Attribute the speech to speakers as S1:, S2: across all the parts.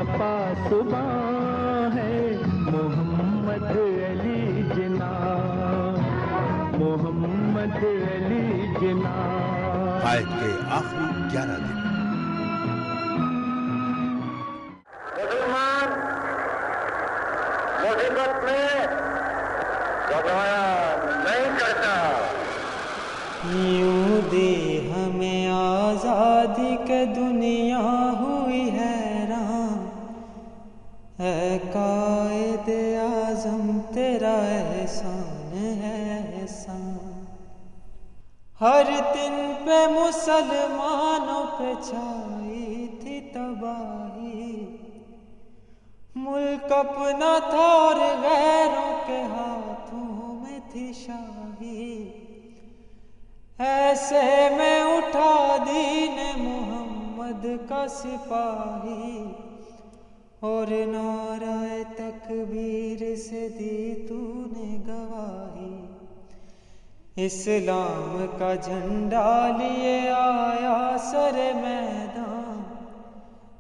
S1: पासबां है मोहम्मद अली जिन्ना, मोहम्मद अली जिन्ना।
S2: कायद के आखिरी 11 दिन।
S3: मुसलमान मुसीबत में घबराया नहीं करता।
S4: यूं दे हमें आजादी के दुनिया हुई हैरान, है कायद आज़म तेरा एहसान है एहसान। हर दिन पे मुसलमानों पे छाई थी तबाही, मुल्क अपना था और गैरों के हाथों में थी शाही। ऐसे में उठा दीन मोहम्मद का सिपाही, और नाराए तकबीर से दी तूने गवाही। इस्लाम का झंडा लिए आया सर मैदान,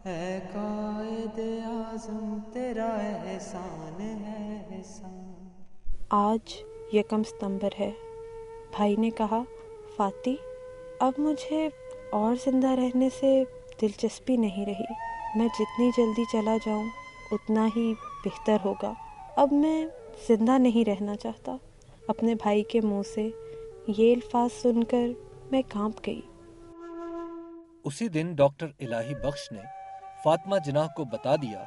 S4: है कायद आज़म तेरा एहसान है एहसान।
S5: आज यकम सितंबर है। भाई ने कहा, फाती अब मुझे और ज़िंदा रहने से दिलचस्पी नहीं रही। मैं जितनी जल्दी चला जाऊं उतना ही बेहतर होगा। अब मैं ज़िंदा नहीं रहना चाहता। अपने भाई के मुंह से ये अल्फाज सुनकर मैं कांप गई।
S6: उसी दिन डॉक्टर इलाही बख्श ने फातिमा जिन्ना को बता दिया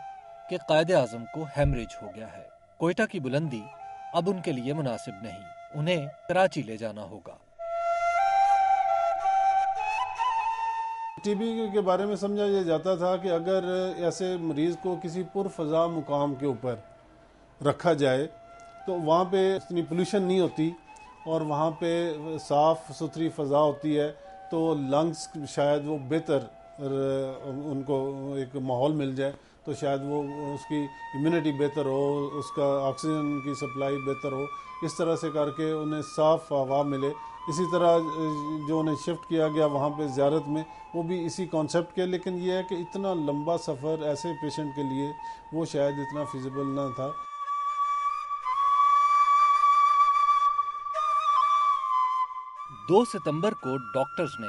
S6: कि कायदे आज़म को हेमरेज हो गया है। कोयटा की बुलंदी अब उनके लिए मुनासिब नहीं, उन्हें कराची ले जाना होगा।
S7: टीबी के बारे में समझा जाता था कि अगर ऐसे मरीज़ को किसी पुरफज़ा मुकाम के ऊपर रखा जाए तो वहाँ पे इतनी पोल्यूशन नहीं होती और वहाँ पे साफ़ सुथरी फ़ज़ा होती है, तो लंग्स शायद वो बेहतर उनको एक माहौल मिल जाए तो शायद वो उसकी इम्यूनिटी बेहतर हो, उसका ऑक्सीजन की सप्लाई बेहतर हो। इस तरह से करके उन्हें साफ़ हवा मिले। इसी तरह जो उन्हें शिफ्ट किया गया वहाँ पे ज़ियारत में, वो भी इसी कॉन्सेप्ट के। लेकिन ये है कि इतना लंबा सफ़र ऐसे पेशेंट के लिए वो शायद इतना फिजिबल ना था।
S6: 2 सितंबर को डॉक्टर्स ने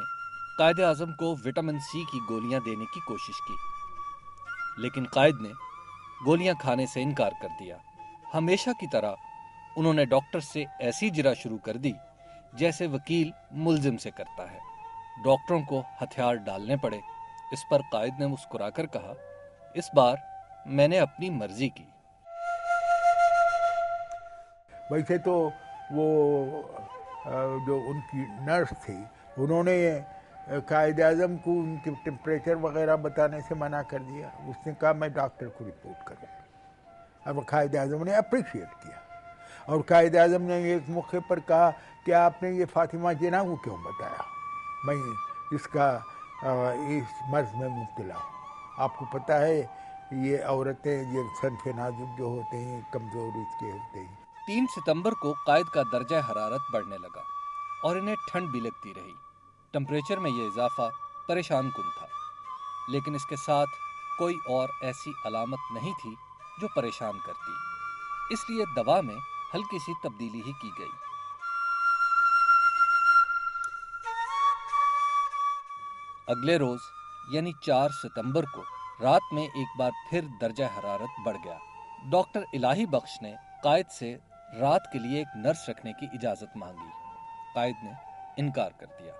S6: कायदे आज़म को विटामिन सी की गोलियां देने की कोशिश की, लेकिन कायद ने गोलियां खाने से इनकार कर दिया। हमेशा की तरह उन्होंने डॉक्टर से ऐसी जिरा शुरू कर दी जैसे वकील मुल्जिम से करता है। डॉक्टरों को हथियार डालने पड़े। इस पर कायद ने मुस्कुराकर कहा, इस बार मैंने अपनी मर्जी की।
S8: वैसे तो वो जो उनकी नर्स थी, उन्होंने कायद आज़म को उनके टेम्परेचर वगैरह बताने से मना कर दिया। उसने कहा मैं डॉक्टर को रिपोर्ट करूँगा। अब कायद आज़म ने अप्रिशिएट किया और कायद आज़म ने एक मौके पर कहा कि आपने ये फातिमा जिन्ना को क्यों बताया, मैं इसका इस मर्ज में मुब्तला हूँ। आपको पता है ये औरतें ये सनफे नाजुक जो होते हैं, कमज़ोर इसके होते हैं।
S6: 3 सितंबर को कायद का दर्जा हरारत बढ़ने लगा और इन्हें ठंड भी लगती रही। टेम्परेचर में ये इजाफा परेशान कुन था, लेकिन इसके साथ कोई और ऐसी अलामत नहीं थी जो परेशान करती, इसलिए दवा में हल्की सी तब्दीली ही की गई। अगले रोज यानी 4 सितंबर को रात में एक बार फिर दर्जा हरारत बढ़ गया। डॉक्टर इलाही बख्श ने कायद से रात के लिए एक नर्स रखने की इजाजत मांगी। कायद ने इनकार कर दिया।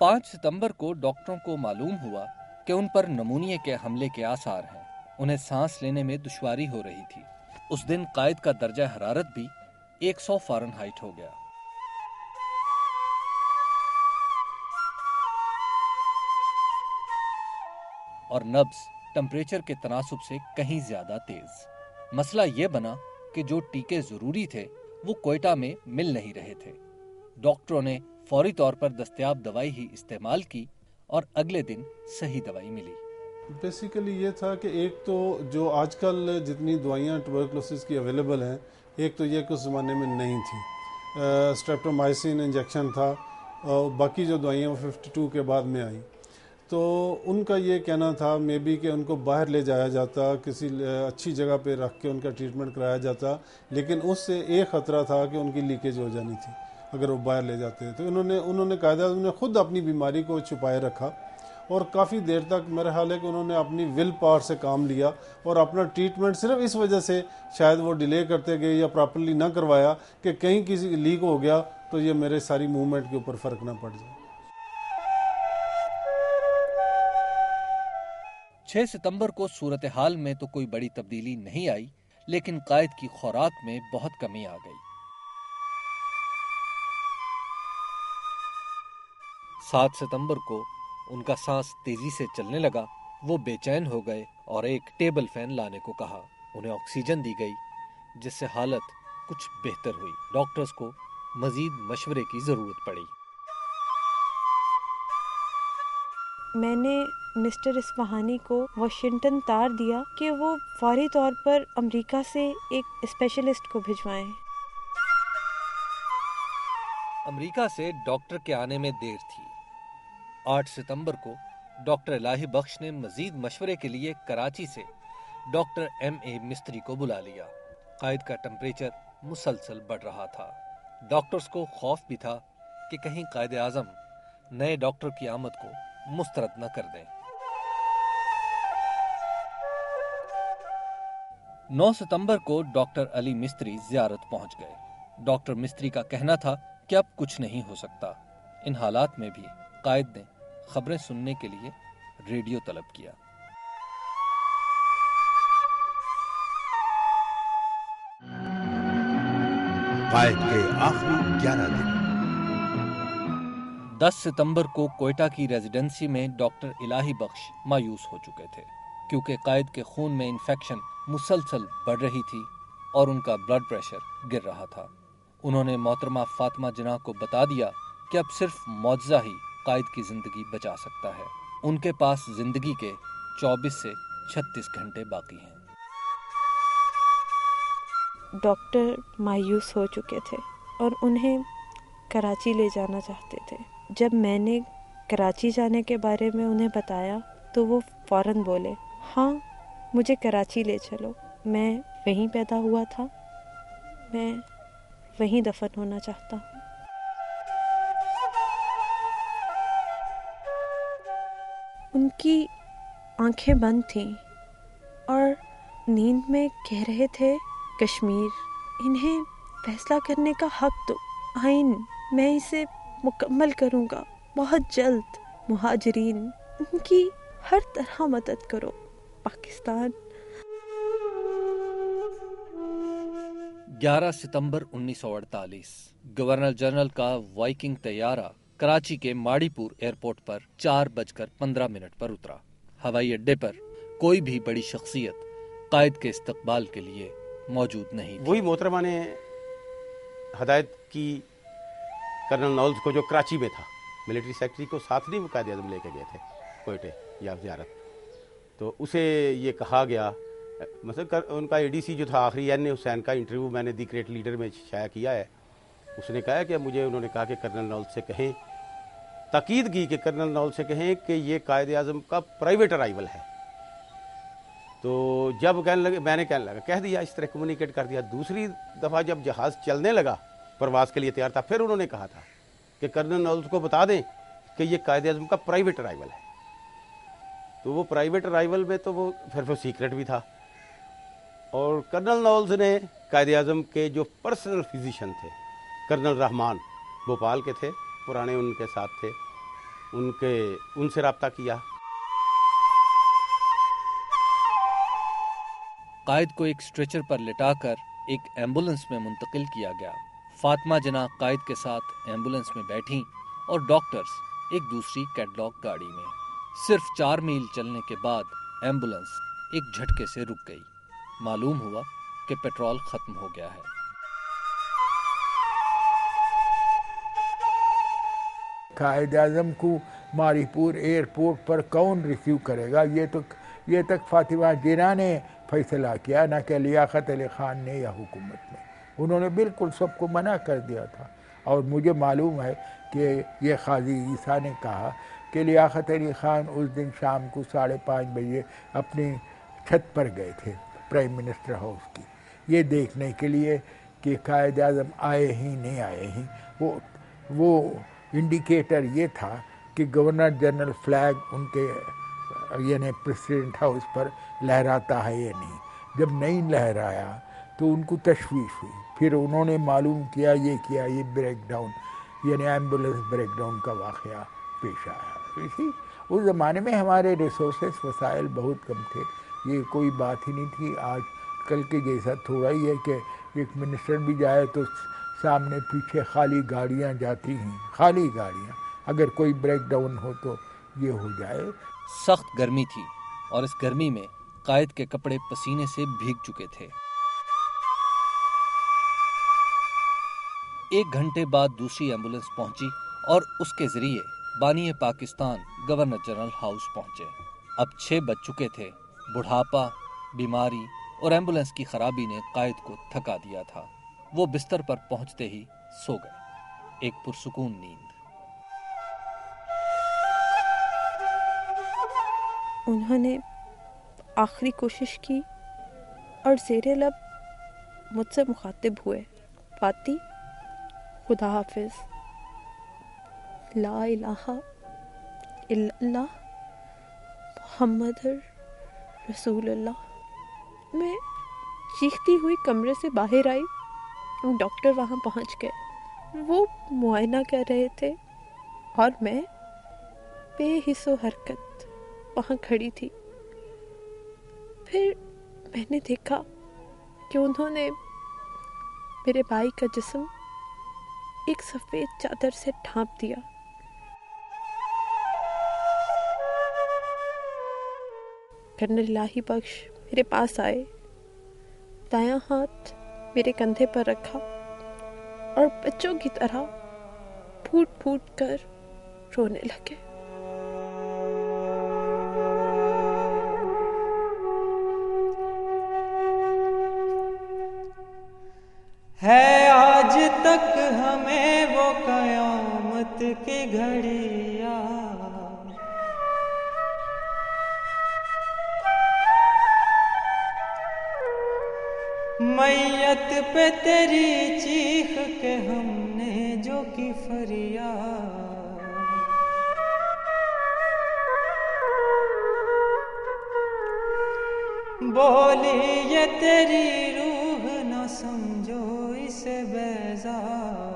S6: 5 सितंबर को डॉक्टरों को मालूम हुआ कि उन पर नमूनिया के हमले के आसार हैं। उन्हें सांस लेने में दुश्वारी हो रही थी। उस दिन कायद का दर्जा हरारत भी 100 फ़ारेनहाइट हो गया। और नब्ज टेम्परेचर के तनासुब से कहीं ज्यादा तेज। मसला ये बना कि जो टीके जरूरी थे वो कोयटा में मिल नहीं रहे थे। डॉक्टरों ने फौरी तौर पर दस्तयाब दवाई ही इस्तेमाल की और अगले दिन सही दवाई मिली।
S7: बेसिकली ये था कि एक तो जो आजकल जितनी दवाइयाँ ट्यूबरकुलोसिस की अवेलेबल हैं, एक तो ये कुछ ज़माने में नहीं थी। स्ट्रेप्टोमाइसिन इंजेक्शन था और बाकी जो दवाइयाँ वो 52 के बाद में आई। तो उनका ये कहना था मे बी कि उनको बाहर ले जाया जाता, किसी अच्छी जगह पे रख के उनका ट्रीटमेंट कराया जाता, लेकिन उससे एक ख़तरा था कि उनकी लीकेज हो जानी थी अगर वो बाहर ले जाते। तो उन्होंने कायदा ने खुद अपनी बीमारी को छुपाए रखा और काफ़ी देर तक मेरा ख्याल है कि उन्होंने अपनी विल पावर से काम लिया और अपना ट्रीटमेंट सिर्फ इस वजह से शायद वो डिले करते गए या प्रॉपर्ली ना करवाया कि कहीं किसी लीक हो गया तो ये मेरे सारी मूवमेंट के ऊपर फ़र्क ना पड़ जाए।
S6: 6 सितंबर को सूरत हाल में तो कोई बड़ी तब्दीली नहीं आई, लेकिन कायद की खुराक में बहुत कमी आ गई। 7 सितंबर को उनका सांस तेजी से चलने लगा। वो बेचैन हो गए और एक टेबल फैन लाने को कहा। उन्हें ऑक्सीजन दी गई, जिससे हालत कुछ बेहतर हुई। डॉक्टर्स को मजीद मशवरे की जरूरत पड़ी।
S5: मैंने मिस्टर इस्फहानी को वाशिंगटन तार दिया कि वो फौरी तौर पर अमेरिका से एक स्पेशलिस्ट को भिजवाएं।
S6: अमेरिका से डॉक्टर के आने में देर थी। 8 सितंबर को डॉक्टर इलाही बख्श ने मजीद मशवरे के लिए कराची से डॉक्टर M.A. मिस्त्री को बुला लिया। कायद का टेम्परेचर मुसलसल बढ़ रहा था। डॉक्टर्स को खौफ भी था कि कहीं कायद आजम नए डॉक्टर की आमद को मुस्तरद न कर दें। 9 सितंबर को डॉक्टर अली मिस्त्री जियारत पहुंच गए। डॉक्टर मिस्त्री का कहना था कि अब कुछ नहीं हो सकता। इन हालात में भी कायद ने खबरें सुनने के लिए रेडियो तलब किया।
S2: कायद के आखिरी 11 दिन।
S6: 10 सितंबर को कोयटा की रेजिडेंसी में डॉक्टर इलाही बख्श मायूस हो चुके थे, क्योंकि कायद के खून में इन्फेक्शन मुसलसल बढ़ रही थी और उनका ब्लड प्रेशर गिर रहा था। उन्होंने मोहतरमा फातिमा जिन्ना को बता दिया कि अब सिर्फ मौजज़ा ही कायद की जिंदगी बचा सकता है। उनके पास जिंदगी के 24 से 36 घंटे बाकी हैं।
S5: डॉक्टर मायूस हो चुके थे और उन्हें कराची ले जाना चाहते थे। जब मैंने कराची जाने के बारे में उन्हें बताया तो वो फौरन बोले, हाँ मुझे कराची ले चलो। मैं वहीं पैदा हुआ था, मैं वहीं दफन होना चाहता हूँ। उनकी आंखें बंद थीं और नींद में कह रहे थे, कश्मीर, इन्हें फैसला करने का हक दो। आइन, मैं इसे मुकम्मल करूँगा बहुत जल्द। मुहाजिरीन, उनकी हर तरह मदद करो। पाकिस्तान।
S6: 11 सितंबर 1948 गवर्नर जनरल का वाइकिंग तैयारा कराची के माड़ीपुर एयरपोर्ट पर 4:15 पर उतरा। हवाई अड्डे पर कोई भी बड़ी शख्सियत कायद के इस्तकबाल के लिए मौजूद नहीं थी।
S9: वही मोहतरमा ने हदायत की कर्नल नॉल्स को, जो कराची में था, मिलिट्री सेक्रेटरी को साथ नहीं कायद आज़म लेके गए थे कोयटे या ज़ियारत। तो उसे ये कहा गया, मतलब उनका एडीसी जो था आखिरी एन हुसैन का इंटरव्यू मैंने दी ग्रेट लीडर में शाया किया है। उसने कहा कि मुझे, उन्होंने कहा कि कर्नल नॉल्स से कहें, ताकीद की कि कर्नल नॉल्स से कहें कि ये कायद आज़म का प्राइवेट अराइवल है। तो जब कहने लगे, मैंने कहने लगा, कह दिया, इस तरह कम्युनिकेट कर दिया। दूसरी दफ़ा जब जहाज़ चलने लगा, प्रवास के लिए तैयार था, फिर उन्होंने कहा था कि कर्नल नॉल्स को बता दें कि ये कायद आज़म का प्राइवेट अराइवल है। तो वो प्राइवेट अराइवल में तो वो फिर वो सीक्रेट भी था। और कर्नल नॉल्स ने कायद आज़म के जो पर्सनल फिजिशियन थे, कर्नल रहमान, भोपाल के थे, पुराने उनके साथ थे, उनसे रब्ता किया।
S6: कायद को एक स्ट्रेचर पर लिटाकर एक एम्बुलेंस में मुंतकिल किया गया। फातिमा जिन्ना कायद के साथ एम्बुलेंस में बैठी और डॉक्टर्स एक दूसरी कैटलॉग गाड़ी में। सिर्फ 4 मील चलने के बाद एम्बुलेंस एक झटके से रुक गई। मालूम हुआ कि पेट्रोल खत्म हो गया है।
S8: कायद आज़म को मारीपुर एयरपोर्ट पर कौन रिसीव करेगा, ये तक फातिमा जिन्ना ने फैसला किया, ना कि लियाकत अली ख़ान ने या हुकूमत ने। उन्होंने बिल्कुल सबको मना कर दिया था। और मुझे मालूम है कि ये काजी ईसा ने कहा कि लियाकत अली ख़ान उस दिन शाम को 5:30 बजे अपनी छत पर गए थे प्राइम मिनिस्टर हाउस की, ये देखने के लिए कि कायद आज़म आए ही नहीं आए ही। वो इंडिकेटर ये था कि गवर्नर जनरल फ्लैग उनके यानी प्रेसिडेंट हाउस पर लहराता है या नहीं। जब नहीं लहराया तो उनको तशवीश हुई, फिर उन्होंने मालूम किया ये ब्रेकडाउन यानी एम्बुलेंस ब्रेकडाउन का वाक़या पेश आया। इसी उस ज़माने में हमारे रिसोर्सेस वसाइल बहुत कम थे, ये कोई बात ही नहीं थी आज कल के जैसा। थोड़ा ही है कि एक मिनिस्टर भी जाए तो सामने पीछे खाली गाड़ियाँ जाती हैं, खाली गाड़ियाँ, अगर कोई ब्रेकडाउन हो तो ये हो जाए।
S6: सख्त गर्मी थी और इस गर्मी में कायद के कपड़े पसीने से भीग चुके थे। 1 घंटे बाद दूसरी एम्बुलेंस पहुंची और उसके जरिए बानी पाकिस्तान गवर्नर जनरल हाउस पहुंचे। अब 6 बज चुके थे। बुढ़ापा, बीमारी और एम्बुलेंस की खराबी ने कायद को थका दिया था। वो बिस्तर पर पहुंचते ही सो गए, एक पुरसुकून नींद।
S5: उन्होंने आखिरी कोशिश की और ज़ेरे लब मुझसे मुखातिब हुए, फाती, खुदा हाफिज, ला इलाहा इल्लल्लाह मुहम्मदुर रसूलुल्लाह। मैं चीखती हुई कमरे से बाहर आई। डॉक्टर वहाँ पहुँच गए। वो मुआयना कर रहे थे और मैं बेहिस्सो हरकत वहाँ खड़ी थी। फिर मैंने देखा कि उन्होंने मेरे भाई का जिस्म एक सफ़ेद चादर से ढांप दिया। कर्नल इलाही बख्श मेरे पास आए, दायां हाथ मेरे कंधे पर रखा और बच्चों की तरह फूट फूट कर रोने लगे।
S4: है आज तक हमें वो कयामत की घड़ी याद, मैयत पे तेरी चीख के हमने जो की फरियाद। बोली ये तेरी रूह न समझो इसे बेजार।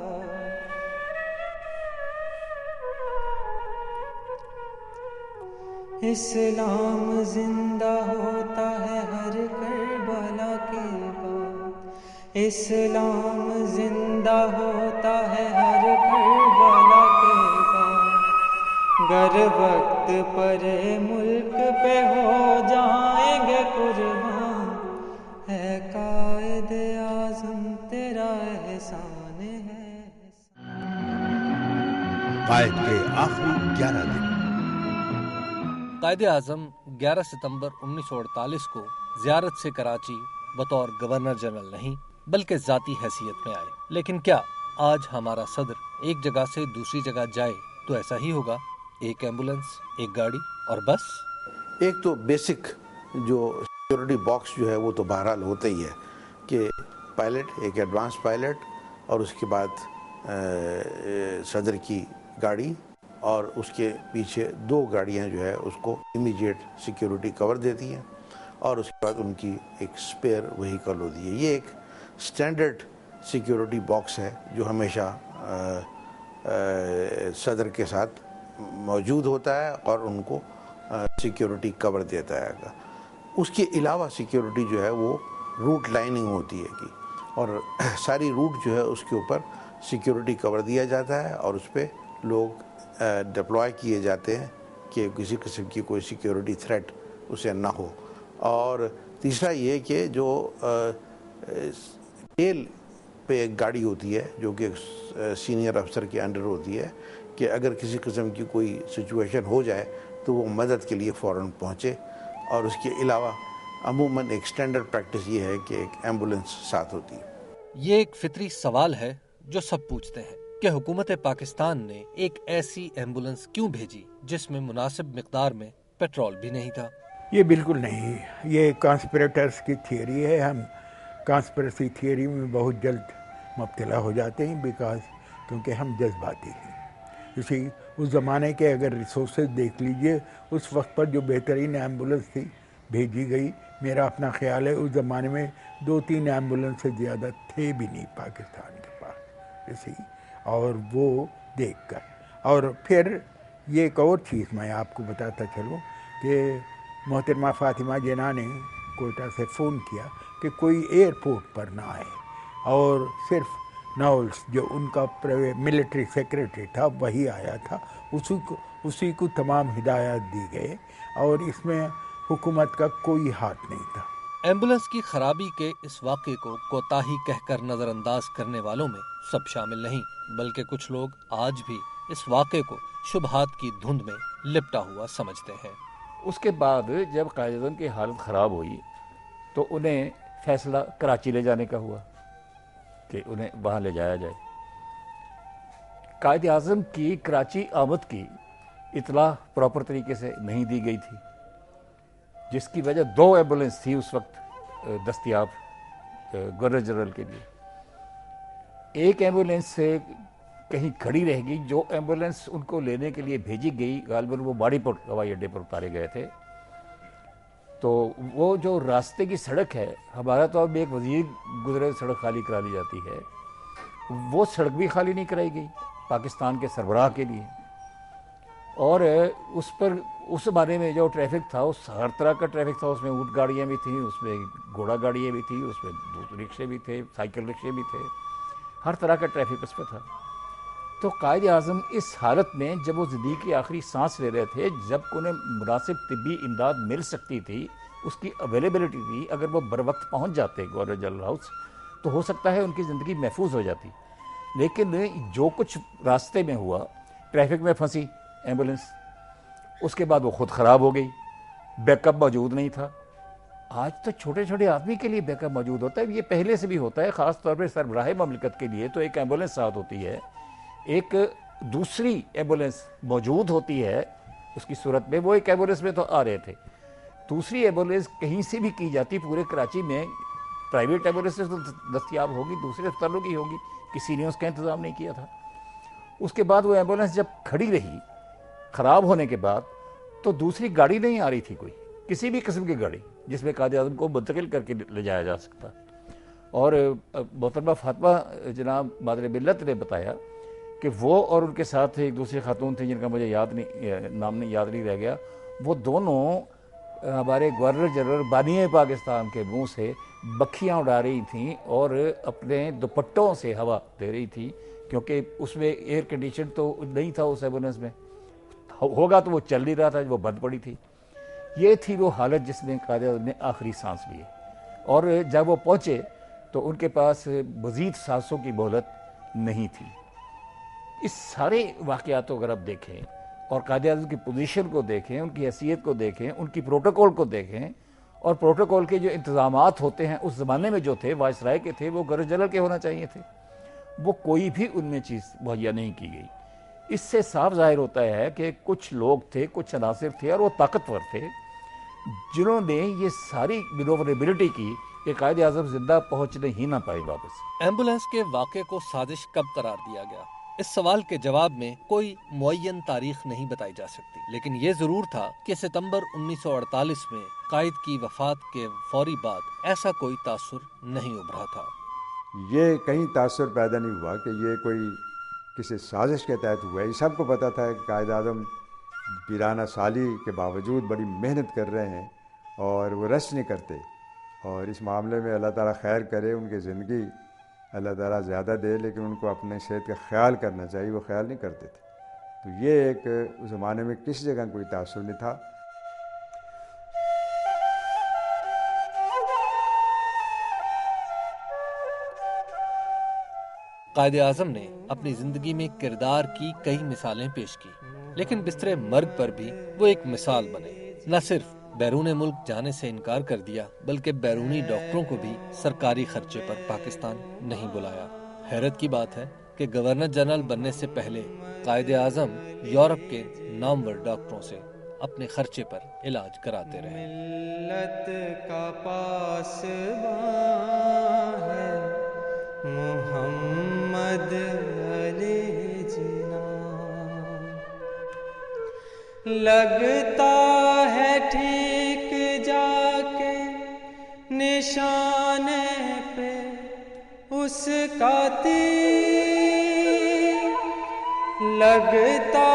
S4: इस्लाम जिंदा होता है हर करबला के बाद। इस्लाम जिंदा होता है हर करबला के बाद। गर वक्त पर मुल्क पे हो जाएंगे कुर्बान, है कायद आज़म तेरा एहसान है।
S2: कायद के आखिरी 11 दिन।
S6: कायदे आज़म 11 सितंबर 1948 को ज़ियारत से कराची बतौर गवर्नर जनरल नहीं बल्कि ज़ाती हैसियत में आए। लेकिन क्या आज हमारा सदर एक जगह से दूसरी जगह जाए तो ऐसा ही होगा? एक एम्बुलेंस, एक गाड़ी और बस?
S9: एक तो बेसिक जो सिक्योरिटी बॉक्स जो है वो तो बहरहाल होता ही है कि पायलट, एक एडवांस पायलट और उसके बाद सदर की गाड़ी और उसके पीछे 2 गाड़ियां जो है उसको इमीडिएट सिक्योरिटी कवर देती हैं और उसके बाद उनकी एक स्पेयर व्हीकल होती है। ये एक स्टैंडर्ड सिक्योरिटी बॉक्स है जो हमेशा सदर के साथ मौजूद होता है और उनको सिक्योरिटी कवर देता है। उसके अलावा सिक्योरिटी जो है वो रूट लाइनिंग होती है कि और सारी रूट जो है उसके ऊपर सिक्योरिटी कवर दिया जाता है और उस पर लोग डिप्लॉय किए जाते हैं कि किसी किस्म की कोई सिक्योरिटी थ्रेट उसे ना हो। और तीसरा ये कि जो टेल पे एक गाड़ी होती है जो कि सीनियर अफसर के अंडर होती है कि अगर किसी किस्म की कोई सिचुएशन हो जाए तो वो मदद के लिए फ़ौरन पहुँचे। और उसके अलावा अमूमन एक स्टैंडर्ड प्रैक्टिस ये है कि एक एम्बुलेंस साथ होती है।
S6: ये एक फितरी सवाल है जो सब पूछते हैं कि हुकूमत पाकिस्तान ने एक ऐसी एम्बुलेंस क्यों भेजी जिसमें मुनासिब मिकदार में पेट्रोल भी नहीं था।
S8: ये बिल्कुल नहीं, ये कॉन्स्पिरेटर्स की थियरी है। हम कॉन्स्पिरेसी थियरी में बहुत जल्द मुब्तला हो जाते हैं क्योंकि हम जज्बाती हैं। इसी उस ज़माने के अगर रिसोर्सेज देख लीजिए, उस वक्त पर जो बेहतरीन एम्बुलेंस थी भेजी गई, मेरा अपना ख्याल है उस ज़माने में 2-3 एम्बुलेंस से ज़्यादा थे भी नहीं पाकिस्तान के पास। इसी और वो देखकर, और फिर ये एक और चीज़ मैं आपको बताता चलूँ कि मोहतरमा फ़ातिमा जिन्ना ने कोयटा से फ़ोन किया कि कोई एयरपोर्ट पर ना आए, और सिर्फ नॉल्स जो उनका मिलिट्री सेक्रेटरी था वही आया था। उसी को तमाम हिदायत दी गए, और इसमें हुकूमत का कोई हाथ नहीं था।
S6: एम्बुलेंस की खराबी के इस वाक़े को कोताही कहकर नजरअंदाज करने वालों में सब शामिल नहीं, बल्कि कुछ लोग आज भी इस वाक़े को शुबहात की धुंध में लिपटा हुआ समझते हैं।
S10: उसके बाद जब कायद-ए-आज़म की हालत ख़राब हुई तो उन्हें फैसला कराची ले जाने का हुआ कि उन्हें वहाँ ले जाया जाए। कायद-ए-आज़म की कराची आमद की इतला प्रॉपर तरीके से नहीं दी गई थी, जिसकी वजह 2 एम्बुलेंस थी उस वक्त दस्तयाब गवर्नर जनरल के लिए। एक एम्बुलेंस से कहीं खड़ी रहेगी, जो एम्बुलेंस उनको लेने के लिए भेजी गई गालिबन वो बाड़ीपुर हवाई अड्डे पर उतारे गए थे। तो वो जो रास्ते की सड़क है, हमारा तो अब एक वजीर गुजरे सड़क खाली करा ली जाती है, वो सड़क भी खाली नहीं कराई गई पाकिस्तान के सरबराह के लिए। और उस पर उस बारे में जो ट्रैफिक था, उस हर तरह का ट्रैफिक था। उसमें ऊँट गाड़ियाँ भी थीं, उसमें घोड़ा गाड़ियाँ भी थी, उसमें रिक्शे भी थे, साइकिल रिक्शे भी थे, हर तरह का ट्रैफिक उस पर था। तो कायद-ए-आज़म इस हालत में जब वो ज़िंदगी की आखिरी सांस ले रहे थे, जब उन्हें मुनासिब तिब्बी इमदाद मिल सकती थी, उसकी अवेलेबिलिटी थी, अगर वो बर वक्त पहुँच जाते गवर्नर जनरल हाउस तो हो सकता है उनकी ज़िंदगी महफूज हो जाती। लेकिन जो कुछ रास्ते में हुआ, ट्रैफिक में फंसी एम्बुलेंस, उसके बाद वो खुद ख़राब हो गई, बैकअप मौजूद नहीं था। आज तो छोटे छोटे आदमी के लिए बैकअप मौजूद होता है, ये पहले से भी होता है। ख़ास तौर पर सरबराह ममलिकत के लिए तो एक एम्बुलेंस साथ होती है, एक दूसरी एम्बुलेंस मौजूद होती है उसकी सूरत में। वो एक एम्बुलेंस में तो आ रहे थे, दूसरी एम्बुलेंस कहीं से भी की जाती, पूरे कराची में प्राइवेट एम्बुलेंस तो दस्तयाब होगी, दूसरे अस्पतालों की होगी, किसी ने उसका इंतज़ाम नहीं किया था। उसके बाद वो एम्बुलेंस जब खड़ी रही ख़राब होने के बाद, तो दूसरी गाड़ी नहीं आ रही थी, कोई किसी भी किस्म की गाड़ी जिसमें कायद-ए-आज़म को मुंतकिल करके ले जाया जा सकता। और मोहतरमा फातिमा जनाब मादर मिल्लत ने बताया कि वो और उनके साथ एक दूसरी खातून थी जिनका मुझे नाम याद नहीं रह गया, वो दोनों हमारे गवर्नर जनरल बानी पाकिस्तान के मुंह से बखियाँ उड़ा रही थीं और अपने दुपट्टों से हवा दे रही थी, क्योंकि उसमें एयर कंडीशन तो नहीं था उस एम्बुलेंस में, होगा तो वो चल नहीं रहा था, वो बंद पड़ी थी। ये थी वो हालत जिसमें कायद-ए-आज़म ने आखिरी सांस ली। और जब वो पहुँचे तो उनके पास मज़ीद सांसों की मोहलत नहीं थी। इस सारे वाक़यात को अगर आप देखें और कायद-ए-आज़म की पोजीशन को देखें, उनकी हैसियत को देखें, उनकी प्रोटोकॉल को देखें, और प्रोटोकॉल के जो इंतज़ामात होते हैं उस ज़माने में जो थे, वाइसराय के थे, वो गवर्नर जनरल के होना चाहिए थे, वो कोई भी उनमें चीज़ मुहैया नहीं की गई। इससे साफ जाहिर होता है कि कुछ लोग थे, कुछ अनासिर थे और वो ताकतवर थे, जिन्होंने ये सारी मैनोवरेबिलिटी की कि कायद-ए-आज़म जिंदा पहुंचने ही ना पाए वापस।
S6: एम्बुलेंस के वाक़े को साजिश कब करार दिया गया, इस सवाल के जवाब में कोई मुअय्यन तारीख नहीं बताई जा सकती, लेकिन ये जरूर था कि सितंबर 1948 में कायद की वफात के फौरी बाद ऐसा कोई तासुर नहीं उभरा था।
S11: ये कहीं तासुर पैदा नहीं हुआ कि ये कोई किसी साजिश के तहत हुआ है। ये सबको पता था कि कायद-ए-आज़म वीराना साली के बावजूद बड़ी मेहनत कर रहे हैं और वो रेस्ट नहीं करते, और इस मामले में अल्लाह ताला खैर करे, उनकी ज़िंदगी अल्लाह ताला ज़्यादा दे, लेकिन उनको अपने सेहत का ख्याल करना चाहिए, वो ख्याल नहीं करते थे। तो ये एक उस ज़माने में किसी जगह कोई तासुर नहीं था।
S6: कायद-ए-आज़म ने अपनी जिंदगी में किरदार की कई मिसालें पेश की, लेकिन बिस्तरे मर्ग पर भी वो एक मिसाल बने। न सिर्फ बैरूने मुल्क जाने से इनकार कर दिया, बल्कि बैरूनी डॉक्टरों को भी सरकारी खर्चे पर पाकिस्तान नहीं बुलाया। हैरत की बात है कि गवर्नर जनरल बनने से पहले कायदे आजम यूरोप के नामवर डॉक्टरों से अपने खर्चे पर इलाज कराते रहे।
S4: मिल्लत का पासबां है मोहम्मद अली जिना, लगता है ठीक जाके निशाने पे उसका तीर, लगता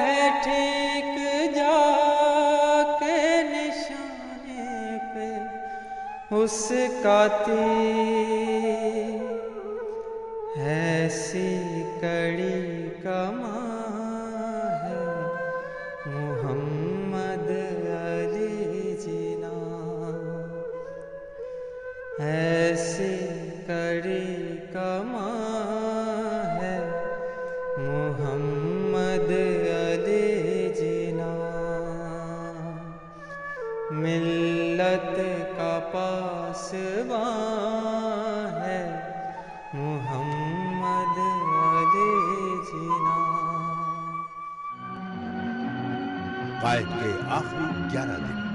S4: है ठीक जाके निशाने पे उसका तीर, ऐसी कड़ी कमां है मोहम्मद अली जिना, ऐसी कड़ी कमां है मोहम्मद अली जिना, मिल्लत का पासबां है मोहम्मद अली जिना।
S2: कायद के आखिरी 11 दिन।